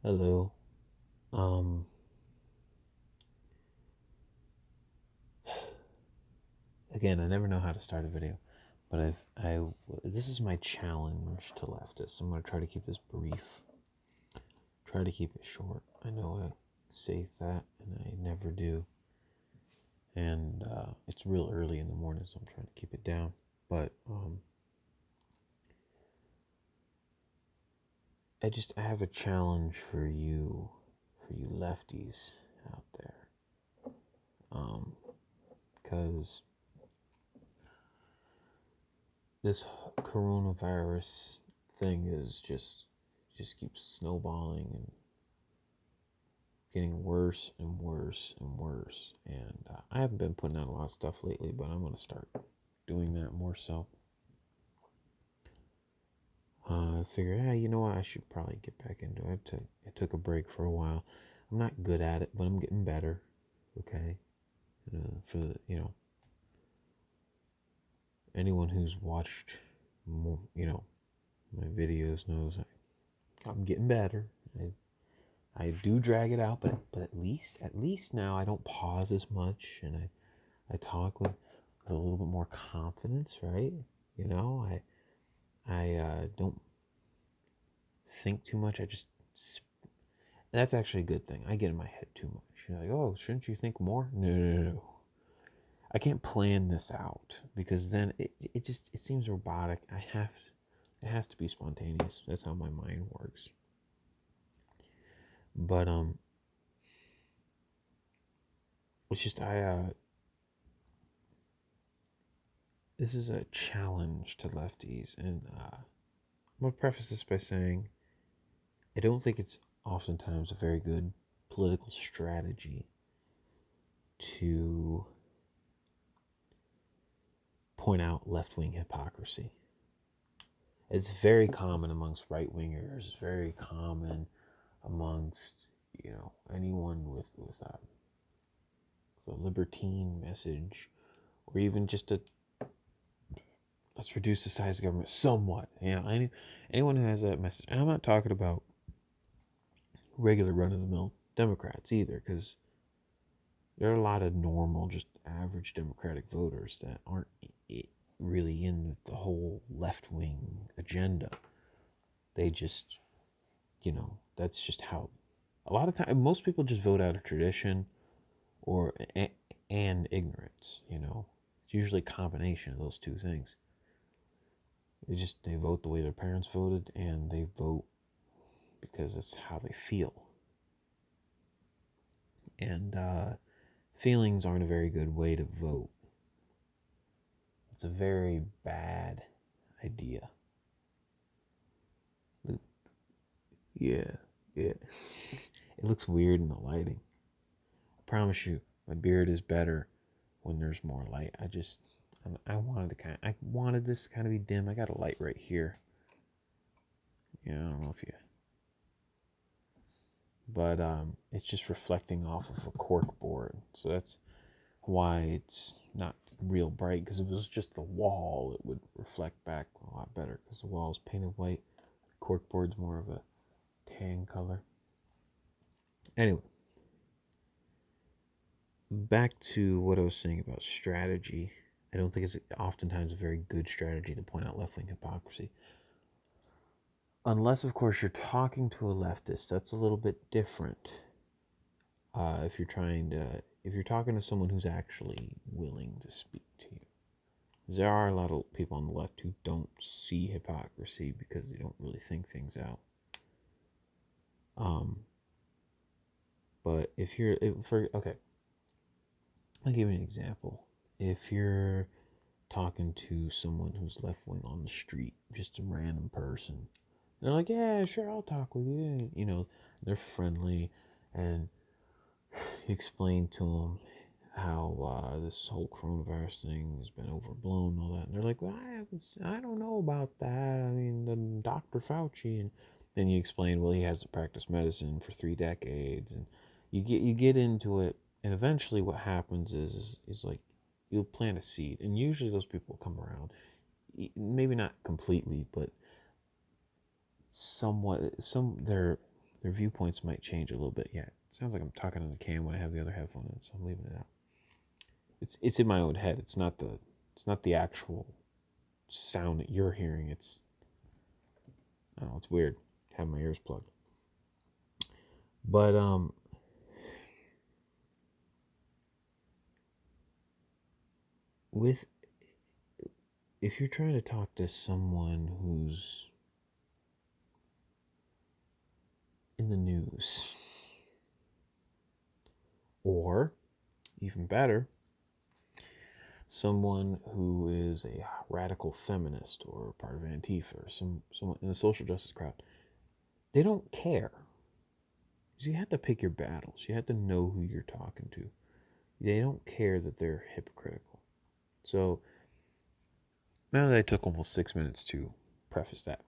Hello. Um, Again, I never know how to start a video, but this is my challenge to leftists. I'm going to try to keep this brief, try to keep it short. I know I say that, and I never do. And it's real early in the morning, so I'm trying to keep it down. But I have a challenge for you lefties out there. Because this coronavirus thing is just keeps snowballing and getting worse and worse and worse. And I haven't been putting out a lot of stuff lately, but I'm gonna start doing that more so. I figure, hey, you know what? I should probably get back into it. I took a break for a while. I'm not good at it, but I'm getting better. Okay, for the, anyone who's watched more, my videos knows I'm getting better. I do drag it out, but at least now I don't pause as much, and I talk with a little bit more confidence, right? I don't think too much. That's actually a good thing. I get in my head too much. You're like, oh, shouldn't you think more? No, no, no. I can't plan this out because then it seems robotic. It has to be spontaneous. That's how my mind works. But it's just this is a challenge to lefties, and I'm gonna preface this by saying I don't think it's oftentimes a very good political strategy to point out left-wing hypocrisy. It's very common amongst right-wingers, very common amongst anyone with a libertine message, or even just a let's reduce the size of government somewhat. Anyone who has that message, and I'm not talking about regular run-of-the-mill Democrats either, because there are a lot of normal, just average Democratic voters that aren't really in the whole left-wing agenda. They just, that's just how. A lot of time, most people just vote out of tradition or and ignorance. It's usually a combination of those two things. They vote the way their parents voted, and they vote because it's how they feel. And feelings aren't a very good way to vote. It's a very bad idea. Yeah, yeah. It looks weird in the lighting. I promise you, my beard is better when there's more light. I wanted this to kind of be dim. I got a light right here. Yeah, I don't know if you, but it's just reflecting off of a cork board, so that's why it's not real bright. Because if it was just the wall, it would reflect back a lot better. Because the wall is painted white, the cork board's more of a tan color. Anyway, back to what I was saying about strategy. I don't think it's oftentimes a very good strategy to point out left-wing hypocrisy. Unless, of course, you're talking to a leftist. That's a little bit different. If you're talking to someone who's actually willing to speak to you. There are a lot of people on the left who don't see hypocrisy because they don't really think things out. But okay, I'll give you an example. If you're talking to someone who's left wing on the street, just a random person, they're like, yeah, sure, I'll talk with you. They're friendly, and you explain to them how this whole coronavirus thing has been overblown and all that. And they're like, well, I don't know about that. I mean, the Dr. Fauci. And then you explain, well, he hasn't practiced medicine for 3 decades. And you get into it. And eventually what happens is like you'll plant a seed. And usually those people come around. Maybe not completely, but somewhat. their viewpoints might change a little bit. Yeah, it sounds like I'm talking on the cam when I have the other headphone in, so I'm leaving it out. It's in my own head. It's not the actual sound that you're hearing. I don't know, it's weird. Have my ears plugged. But with if you're trying to talk to someone who's in the news, or even better, someone who is a radical feminist or part of Antifa or someone in the social justice crowd, they don't care. You have to pick your battles. You have to know who you're talking to. They don't care that they're hypocritical. So now that I took almost 6 minutes to preface that,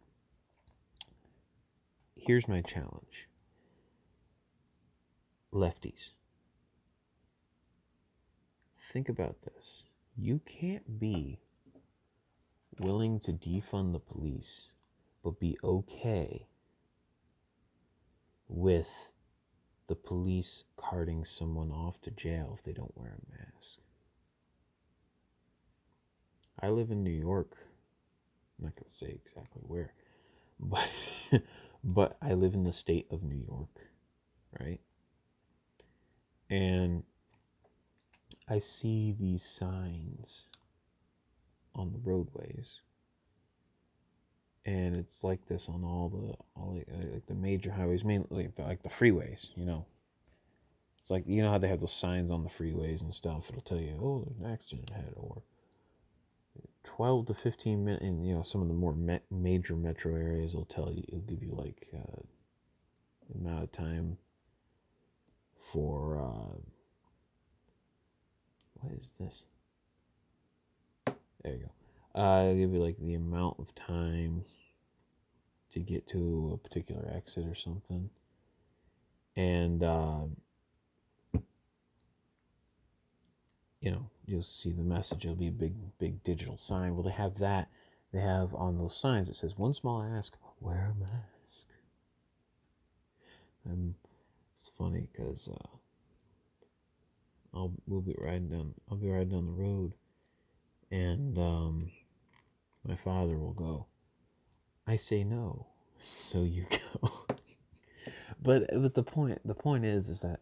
here's my challenge. Lefties, think about this. You can't be willing to defund the police, but be okay with the police carting someone off to jail if they don't wear a mask. I live in New York. I'm not going to say exactly where, but but I live in the state of New York, right? And I see these signs on the roadways, and it's like this on all like the major highways, mainly like the freeways. It's like, how they have those signs on the freeways and stuff. It'll tell you, oh, there's an accident ahead, or 12 to 15 minutes. And some of the more major metro areas will tell you, it'll give you like the amount of time for what is this? There you go. It'll give you like the amount of time to get to a particular exit or something. And you'll see the message. It'll be a big digital sign. Well, they have that. They have on those signs, it says, one small ask, wear a mask. It's funny because I'll be riding down the road, and my father will go, I say no, so you go. but the point is that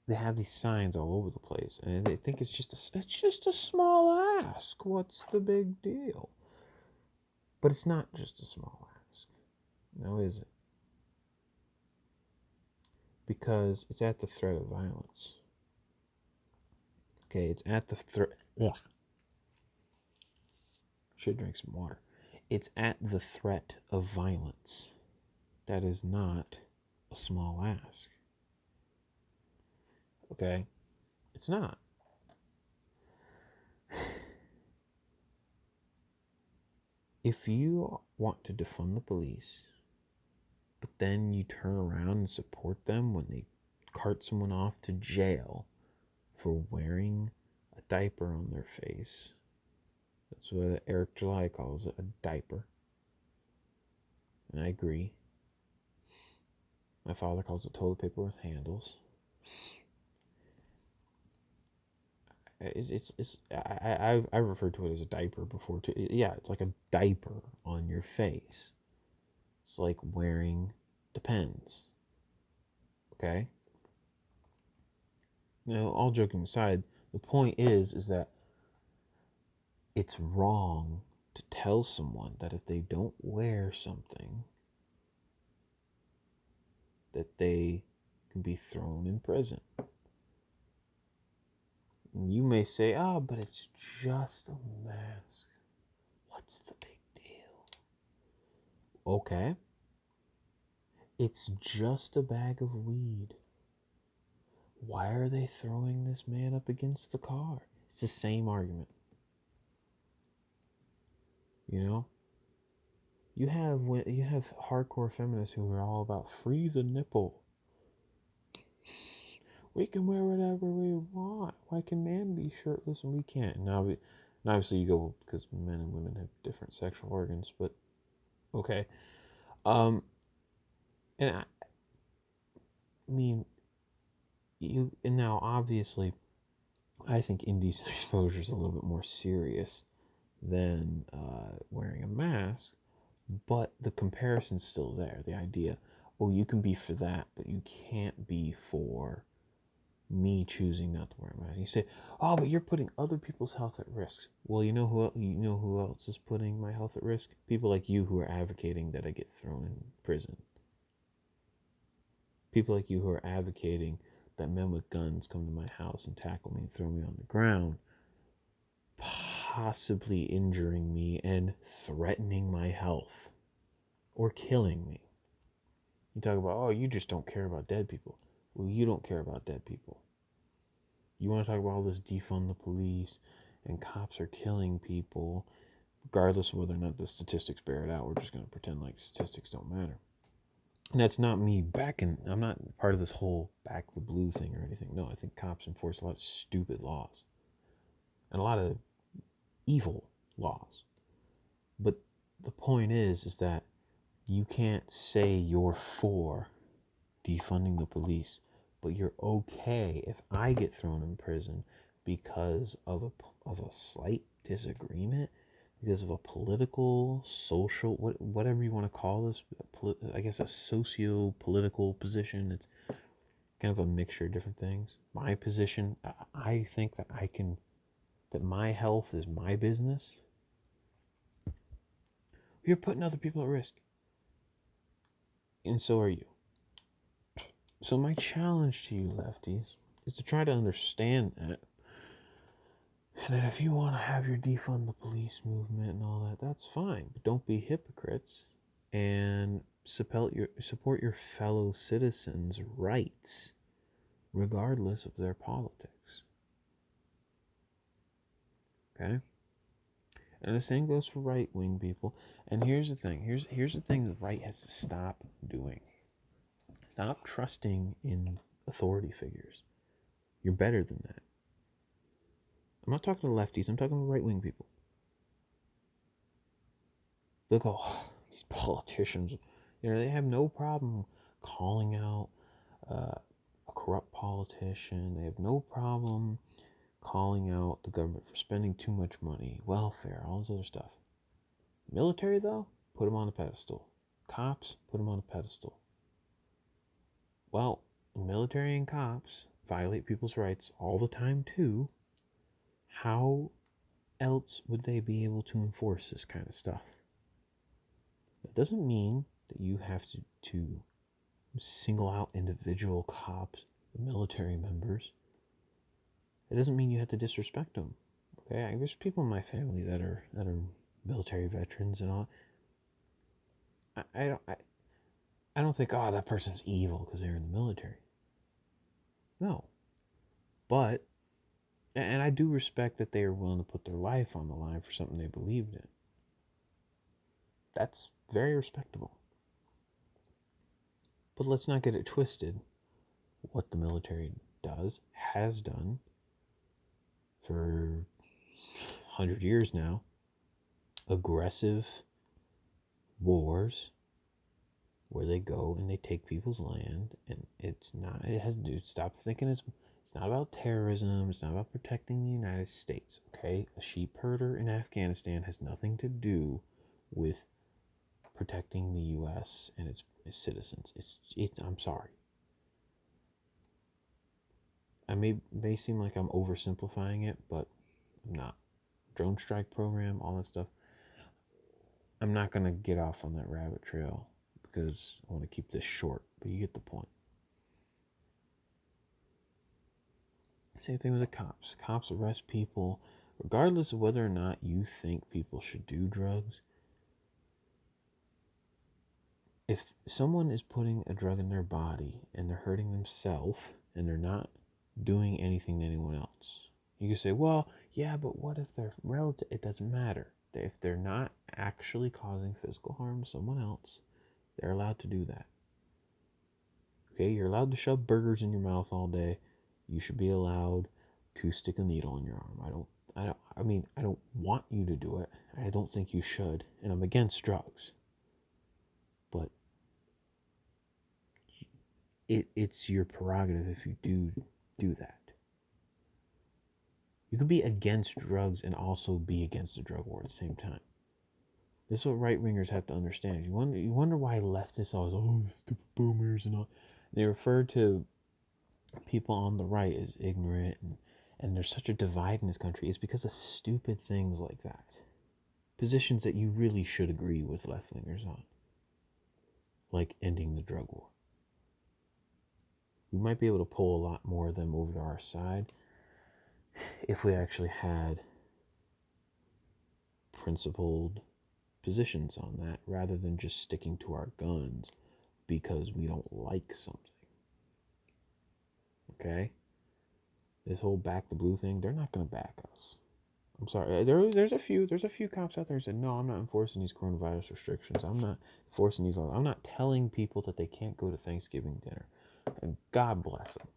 they have these signs all over the place, and they think it's just a small ask. What's the big deal? But it's not just a small ask. Now is it? Because it's at the threat of violence. Okay, it's at the threat. Yeah. Should drink some water. It's at the threat of violence. That is not a small ask. Okay? It's not. If you want to defund the police, but then you turn around and support them when they cart someone off to jail for wearing a diaper on their face, that's what Eric July calls it, a diaper. And I agree. My father calls it toilet paper with handles. I referred to it as a diaper before too. Yeah, it's like a diaper on your face. It's like wearing Depends. Okay. Now, all joking aside, the point is that it's wrong to tell someone that if they don't wear something, that they can be thrown in prison. And you may say, but it's just a mask. What's the big deal? Okay. It's just a bag of weed. Why are they throwing this man up against the car? It's the same argument. You have hardcore feminists who are all about free the nipple. We can wear whatever we want. Why can men be shirtless and we can't? Now, obviously you go because men and women have different sexual organs, but okay. And I mean, and now obviously, I think indecent exposure is a little bit more serious than wearing a mask, but the comparison's still there. The idea, oh, you can be for that, but you can't be for me choosing not to wear a mask. You say, oh, but you're putting other people's health at risk. Well, you know who else is putting my health at risk? People like you who are advocating that I get thrown in prison. People like you who are advocating that men with guns come to my house and tackle me and throw me on the ground, possibly injuring me and threatening my health or killing me. You talk about, oh, you just don't care about dead people. Well, you don't care about dead people. You want to talk about all this defund the police and cops are killing people, regardless of whether or not the statistics bear it out. We're just going to pretend like statistics don't matter. And that's not me backing, I'm not part of this whole back the blue thing or anything. No, I think cops enforce a lot of stupid laws and a lot of evil laws. But the point is that you can't say you're for defunding the police, but you're okay if I get thrown in prison because of a slight disagreement, because of a political, social, whatever you want to call this, I guess a socio-political position. It's kind of a mixture of different things. My position, I think that that my health is my business. You're putting other people at risk, and so are you. So my challenge to you lefties is to try to understand that. And that if you want to have your defund the police movement and all that, that's fine. But don't be hypocrites and support your fellow citizens' rights, regardless of their politics. Okay? And the same goes for right-wing people. And here's the thing. Here's the thing the right has to stop doing. Stop trusting in authority figures. You're better than that. I'm not talking to lefties. I'm talking to right-wing people. Look, oh, these politicians, they have no problem calling out a corrupt politician. They have no problem calling out the government for spending too much money, welfare, all this other stuff. Military, though, put them on a pedestal. Cops, put them on a pedestal. Well, military and cops violate people's rights all the time, too. How else would they be able to enforce this kind of stuff? That doesn't mean that you have to single out individual cops, military members. It doesn't mean you have to disrespect them. Okay, there's people in my family that are military veterans and all. I don't think, oh, that person's evil because they're in the military. No, but and I do respect that they are willing to put their life on the line for something they believed in. That's very respectable. But let's not get it twisted. What the military has done for 100 years now, aggressive wars where they go and they take people's land, and it has to stop thinking it's not about terrorism, it's not about protecting the United States. Okay, a sheep herder in Afghanistan has nothing to do with protecting the US and its citizens. It's I'm sorry. I may seem like I'm oversimplifying it, but I'm not. Drone strike program, all that stuff. I'm not going to get off on that rabbit trail because I want to keep this short, but you get the point. Same thing with the cops. Cops arrest people regardless of whether or not you think people should do drugs. If someone is putting a drug in their body and they're hurting themselves and they're not doing anything to anyone else, you can say, well, yeah, but what if they're relative? It doesn't matter. If they're not actually causing physical harm to someone else, they're allowed to do that. Okay, you're allowed to shove burgers in your mouth all day. You should be allowed to stick a needle in your arm. I don't want you to do it. I don't think you should, and I'm against drugs. But it's your prerogative if you do that. You can be against drugs and also be against the drug war at the same time. This is what right wingers have to understand. You wonder why leftists always, oh, stupid boomers and all. They refer to people on the right as ignorant, and there's such a divide in this country. It's because of stupid things like that. Positions that you really should agree with left wingers on, like ending the drug war. We might be able to pull a lot more of them over to our side if we actually had principled positions on that rather than just sticking to our guns because we don't like something. Okay? This whole back the blue thing, they're not going to back us. I'm sorry. There's a few cops out there who said, no, I'm not enforcing these coronavirus restrictions. I'm not enforcing these laws. I'm not telling people that they can't go to Thanksgiving dinner. And God bless them.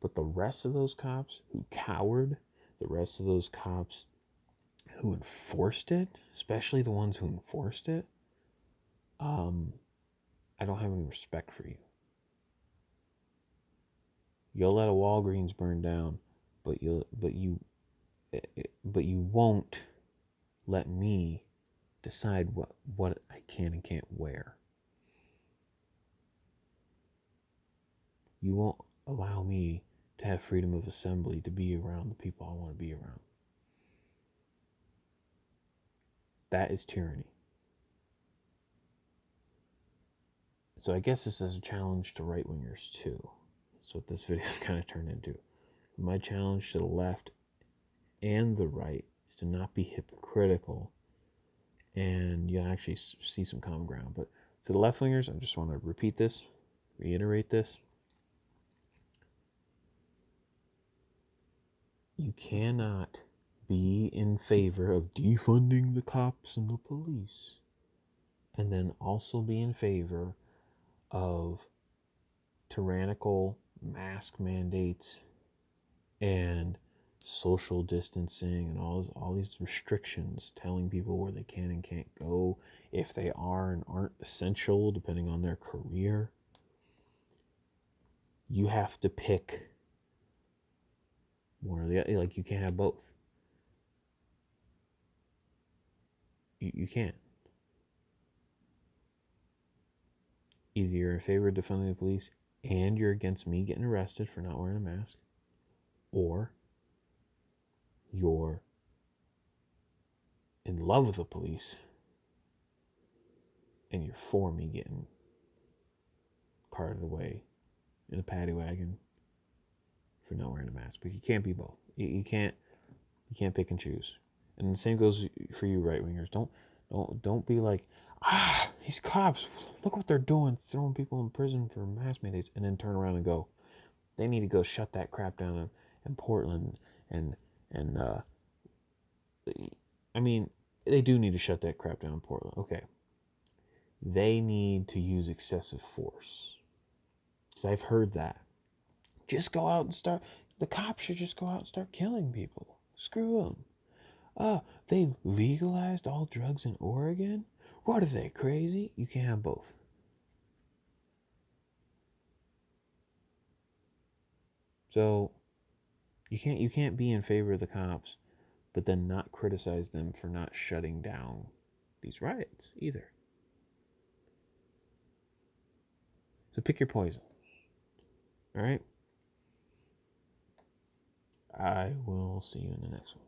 But the rest of those cops who cowered, the rest of those cops who enforced it, especially the ones who enforced it, I don't have any respect for you. You'll let a Walgreens burn down, but you won't let me decide what I can and can't wear. You won't allow me to have freedom of assembly to be around the people I want to be around. That is tyranny. So I guess this is a challenge to right wingers too. That's what this video is kind of turned into. My challenge to the left and the right is to not be hypocritical, and you actually see some common ground. But to the left wingers, I just want to reiterate this. You cannot be in favor of defunding the cops and the police and then also be in favor of tyrannical mask mandates and social distancing and all these restrictions, telling people where they can and can't go, if they are and aren't essential depending on their career. You have to pick one or the other. Like, you can't have both. You can't. Either you're in favor of defunding the police and you're against me getting arrested for not wearing a mask, or you're in love with the police and you're for me getting carted away in a paddy wagon for not wearing a mask. But you can't be both. You can't pick and choose. And the same goes for you right wingers. Don't be like, these cops, look what they're doing, throwing people in prison for mask mandates, and then turn around and go, they need to go shut that crap down in Portland and I mean, they do need to shut that crap down in Portland. Okay. They need to use excessive force. Because I've heard that. Just go out and start. The cops should just go out and start killing people. Screw them. They legalized all drugs in Oregon? What are they, crazy? You can't have both. So you can't be in favor of the cops, but then not criticize them for not shutting down these riots either. So pick your poison. All right? I will see you in the next one.